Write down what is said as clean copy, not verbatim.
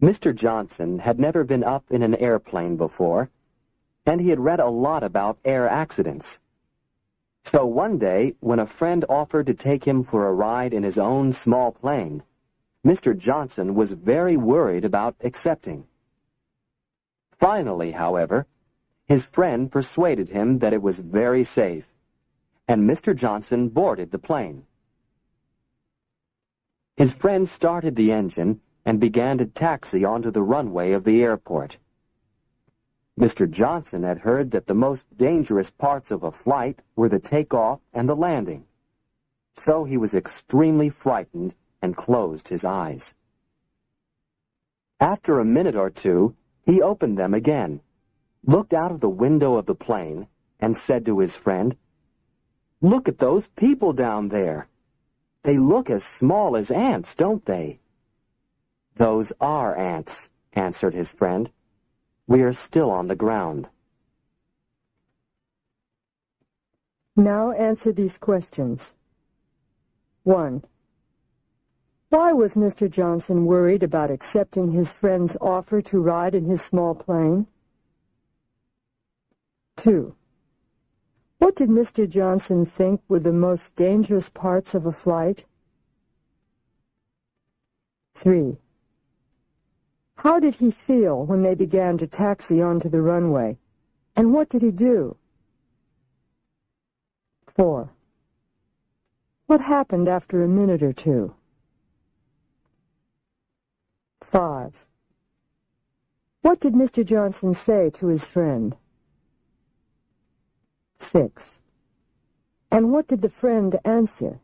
Mr. Johnson had never been up in an airplane before, and he had read a lot about air accidents. So one day, when a friend offered to take him for a ride in his own small plane, Mr. Johnson was very worried about accepting. Finally, however, his friend persuaded him that it was very safe, and Mr. Johnson boarded the plane. His friend started the engine and began to taxi onto the runway of the airport. Mr. Johnson had heard that the most dangerous parts of a flight were the takeoff and the landing, so he was extremely frightened and closed his eyes. After a minute or two, he opened them again, looked out of the window of the plane, and said to his friend, "Look at those people down there. They look as small as ants, don't they?" "Those are ants," answered his friend. "We are still on the ground." Now answer these questions. 1. Why was Mr. Johnson worried about accepting his friend's offer to ride in his small plane? 2. What did Mr. Johnson think were the most dangerous parts of a flight? 3. How did he feel when they began to taxi onto the runway, and what did he do? 4. What happened after a minute or two? 5. What did Mr. Johnson say to his friend? 6. And what did the friend answer?